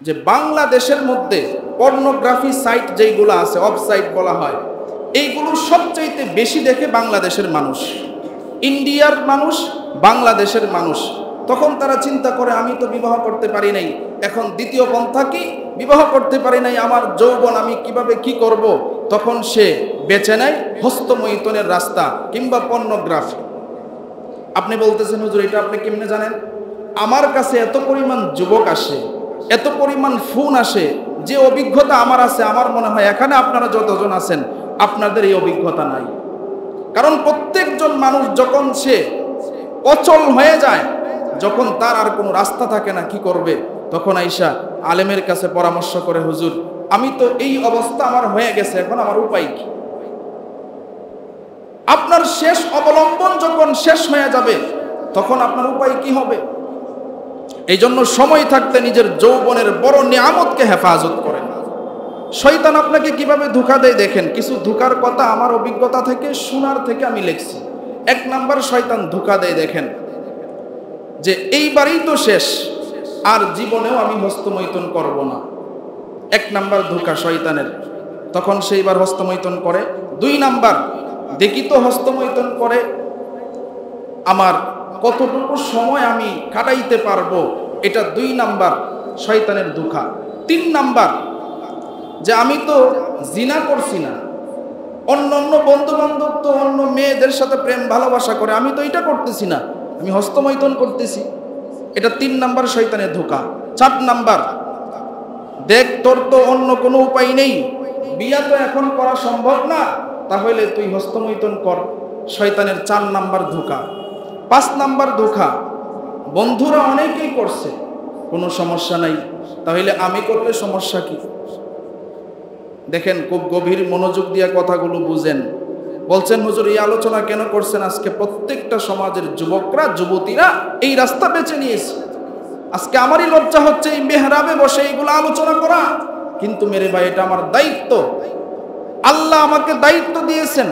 যে বাংলাদেশের মধ্যে পর্নোগ্রাফি সাইট যেইগুলো আছে, ওয়েবসাইট বলা হয়, এইগুলো সবচাইতে বেশি দেখে বাংলাদেশের মানুষ, ইন্ডিয়ার মানুষ, বাংলাদেশের মানুষ। তখন তারা চিন্তা করে আমি তো বিবাহ করতে পারি নাই, এখন দ্বিতীয় পন্থা কি, বিবাহ করতে পারি নাই, আমার যৌবন আমি কিভাবে কি করব। তখন সে বেছে নেয় হস্তমৈথুনের রাস্তা কিংবা পর্নোগ্রাফি। আপনি বলতেছেন হুজুর এটা আপনি কেমনে জানেন? আমার কাছে এত পরিমাণ যুবক আসে, এত পরিমাণ ফোন আসে, যে অভিজ্ঞতা আমার আছে, আমার মনে হয় এখানে আপনারা যতজন আছেন আপনাদের এই অভিজ্ঞতা নাই। কারণ প্রত্যেকজন মানুষ যখন সে অচল হয়ে যায়, যখন তার আর কোনো রাস্তা থাকে না কি করবে, তখন আইসা আলেমের কাছে পরামর্শ করে, হুজুর আমি তো এই অবস্থা আমার হয়ে গেছে, এখন আমার উপায় কি? আপনার শেষ অবলম্বন যখন শেষ হয়ে যাবে তখন আপনার উপায় কি হবে? এই জন্য সময় থাকতে নিজের যৌবনের বড় নিয়ামতকে হেফাজত করেন। শয়তান আপনাকে কিভাবে ধোঁকা দেয় দেখেন, কিছু ধোঁকার কথা আমার অভিজ্ঞতা থেকে শোনার থেকে আমি লিখছি। এক নাম্বার শয়তান ধোঁকা দেয় দেখেন, যে এইবারই তো শেষ, আর জীবনেও আমি হস্তমৈথুন করব না। এক নাম্বার ধোঁকা শয়তানের, তখন সেইবার হস্তমৈথুন করে। দুই নাম্বার, দেখি তো হস্তমৈথুন করে আমার কতটুকু সময় আমি কাটাইতে পারবো, এটা দুই নাম্বার শয়তানের ধোঁকা। তিন নাম্বার, যে আমি তো জিনা করছি না, অন্য অন্য বন্ধু বান্ধব তো অন্য মেয়েদের সাথে প্রেম ভালোবাসা করে, আমি তো এটা করতেছি না, আমি হস্তমৈথুন করতেছি, এটা তিন নাম্বার শয়তানের ধোঁকা। চার নাম্বার, দেখ তোর তো অন্য কোনো উপায় নেই, বিয়া তো এখন করা সম্ভব না, তাহলে তুই হস্তমৈথুন কর, শয়তানের চার নাম্বার ধোঁকা। পাঁচ নাম্বার ধোঁকা, বন্ধুরা অনেকেই করছে, কোনো সমস্যা নাই, তাহলে আমি করলে সমস্যা কি? দেখেন খুব গভীর মনোযোগ দিয়ে কথাগুলো বুঝেন। বলছেন হুজুর এই আলোচনা কেন করছেন? আজকে প্রত্যেকটা সমাজের যুবকরা যুবতীরা এই রাস্তা বেছে নিয়েছে। আজকে আমারই লজ্জা হচ্ছে এই মেহরাবে বসে এইগুলো আলোচনা করা, কিন্তু মেরে ভাই এটা আমার দায়িত্ব। আল্লাহ আমাকে দায়িত্ব দিয়েছেন,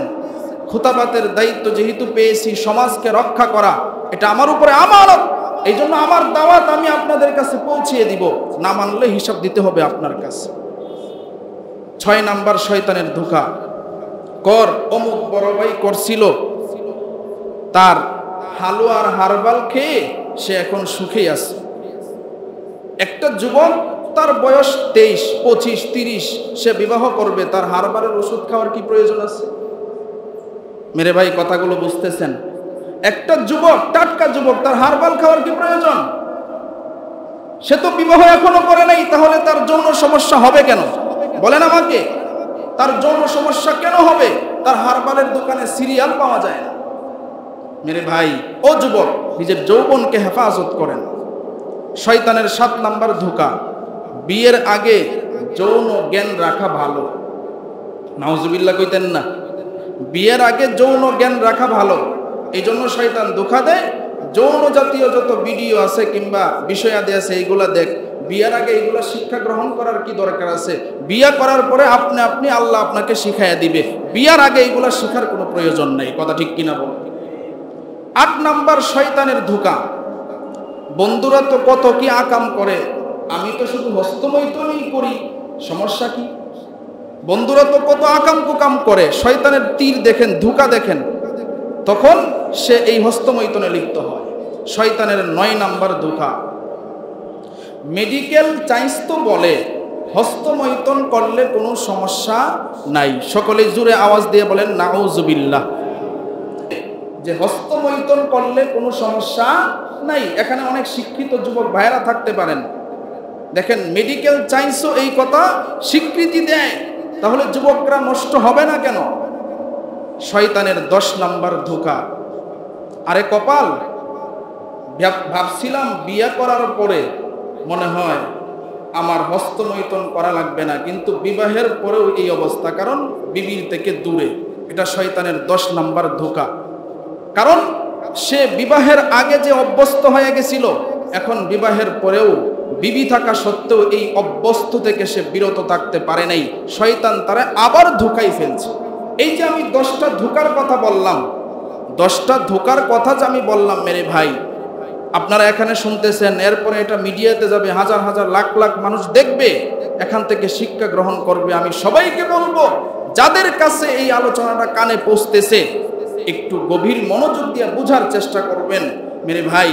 খুতাবাতের দায়িত্ব যেহেতু পেয়েছি, সমাজকে রক্ষা করা এটা আমার উপরে আমানত। এই জন্য আমার দাওয়াত আমি আপনাদের কাছে পৌঁছিয়ে দিব, না মানলে হিসাব দিতে হবে আপনার কাছে। ছয় নাম্বার শয়তানের ধোঁকা, কর অমুক বড় ভাই করছিল, তার হালুয়ার হারবাল খেয়ে সে এখন সুখেই আছে। একটা যুবক, তার বয়স 23, 25, 30, সে বিবাহ করবে, তার হারবারের ওষুধ খাওয়ার কি প্রয়োজন আছে? মেরে ভাই কথাগুলো বুঝতেছেন? একটা যুবক, টাটকা যুবক, তার হারবাল খাওয়ার কি প্রয়োজন? সে তো বিবাহ এখনো করে নাই, তাহলে তার যৌন সমস্যা হবে কেন বলেন আমাকে? তার যৌন সমস্যা কেন হবে? তার হারবালের দোকানে সিরিয়াল পাওয়া যায় না। মেরে ভাই ও যুবক, নিজের যৌবনকে হেফাজত করেন। শয়তানের 7 নাম্বার ধোঁকা, বিয়ের আগে যৌন জ্ঞান রাখা ভালো। নাউজুবিল্লাহ কইতেন না? বিয়ের আগে যৌন জ্ঞান রাখা ভালো। এই জন্য শয়তান ধোঁকা দেয়, যৌন জাতীয় যত ভিডিও আছে কিংবা বিষয়াদি আছে এইগুলা দেখ, বিয়ের আগে এইগুলা শিক্ষা গ্রহণ করার কি দরকার আছে? বিয়ে করার পরে আপনি আপনি আল্লাহ আপনাকে শিখাইয়া দিবে, বিয়ের আগে এইগুলা শিখার কোনো প্রয়োজন নাই। কথা ঠিক কিনা বল? 8 নাম্বার শয়তানের ধোঁকা, বন্ধুরা তো কত কি আকাম করে, আমি তো শুধু হস্তমৈথুনই করি, সমস্যা কি? বন্ধুরা তো কত আকাম কুকাম করে, শয়তানের তীর দেখেন, ধোঁকা দেখেন, তখন সে এই হস্তমৈথুনে লিপ্ত হয়। শয়তানের 9 নাম্বার ধোঁকা, মেডিকেল সায়েন্স তো বলে হস্তমৈথুন করলে কোনো সমস্যা নাই। সকলে জুড়ে আওয়াজ দিয়ে বলেন নাউজুবিল্লাহ, যে হস্তমৈথুন করলে কোনো সমস্যা নাই। এখানে অনেক শিক্ষিত যুবক ভাইয়েরা থাকতে পারেন, দেখেন মেডিকেল সায়েন্সও এই কথা স্বীকৃতি দেয়, তাহলে যুবকরা নষ্ট হবে না কেন? শয়তানের 10 নাম্বার ধোঁকা, আরে কপাল, ভাবছিলাম বিয়ে করার পরে মনে হয় আমার হস্তমৈথুন করা লাগবে না, কিন্তু বিবাহের পরেও এই অবস্থা, কারণ বিবির থেকে দূরে। এটা শয়তানের 10 নাম্বার ধোঁকা। কারণ সে বিবাহের আগে যে অভ্যস্ত হয়ে গেছিল, এখন বিবাহের পরেও বিবি থাকা সত্ত্বেও এই অভ্যস্ত থেকে সে বিরত থাকতে পারে নাই। শয়তান তারা আবার ধোঁকাই ফেলছে। এই যে আমি 10টা ধোঁকার কথা বললাম, 10টা ধোঁকার কথা যে আমি বললাম মেরে ভাই, আপনারা এখানে শুনতেছেন, এরপরে এটা মিডিয়াতে যাবে, হাজার হাজার লাখ লাখ মানুষ দেখবে, এখান থেকে শিক্ষা গ্রহণ করবে। আমি সবাইকে বলবো, যাদের কাছে এই আলোচনাটা কানে পৌঁছতেছে, একটু গভীর মনোযোগ দিয়ে বোঝার চেষ্টা করবেন। মেরে ভাই,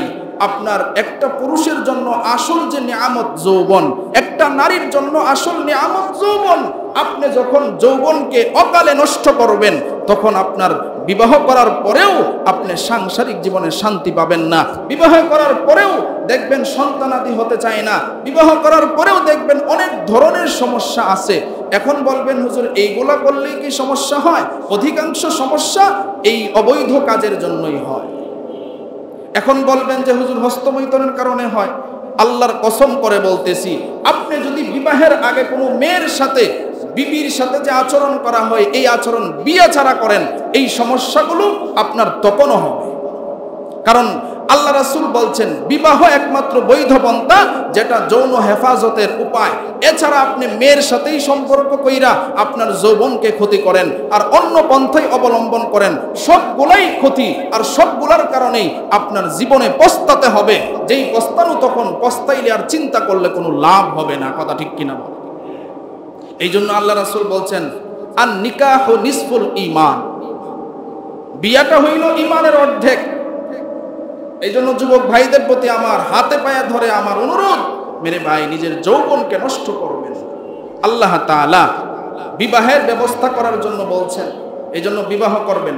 আপনার একটা পুরুষের জন্য আসল যে নিয়ামত যৌবন, একটা নারীর জন্য আসল নিয়ামত যৌবন। আপনি যখন যৌবনকে অকালে নষ্ট করবেন, তখন আপনার বিবাহ করার পরেও আপনি সাংসারিক জীবনে শান্তি পাবেন না। বিবাহ করার পরেও দেখবেন সন্তানাদি হতে চায় না। বিবাহ করার পরেও দেখবেন অনেক ধরনের সমস্যা আছে। এখন বলবেন, হুজুর এইগুলা করলেই কি সমস্যা হয়? অধিকাংশ সমস্যা এই অবৈধ কাজের জন্যই হয়। এখন বলবেন যে হুজুর হস্তমৈথুনের কারণে হয়। আল্লাহর কসম করে বলতেছি, আপনি যদি বিবাহের আগে কোনো মেয়ের সাথে, বিবির সাথে যে আচরণ করা হয়, এই আচরণ বিয়ে ছাড়া করেন, এই সমস্যাগুলো আপনার তখনও হবে। কারণ আল্লাহ রাসূল বলছেন, বিবাহ একমাত্র বৈধ পন্থা যেটা যৌন হেফাজতের উপায়। এছাড়া আপনি মেয়ের সাথেই সম্পর্ক কইরা আপনার যৌবনকে ক্ষতি করেন, আর অন্য পন্থাই অবলম্বন করেন, সবগুলাই ক্ষতি। আর সবগুলার কারণেই আপনার জীবনে পস্তাতে হবে। যেই পস্তানো, তখন পস্তাইলে আর চিন্তা করলে কোনো লাভ হবে না। কথা ঠিক কিনা বল? এই জন্য আল্লাহ রাসূল বলছেন, আন নিকাহু নিসফুল ঈমান, বিয়াটা হইল ঈমানের অর্ধেক। এই জন্য যুবক ভাইদের প্রতি আমার হাতে পায়ে ধরে আমার অনুরোধ, মেরে ভাই, নিজের যৌবনকে নষ্ট করবেন। আল্লাহ তাআলা বিবাহের ব্যবস্থা করার জন্য বলছেন, এই জন্য বিবাহ করবেন।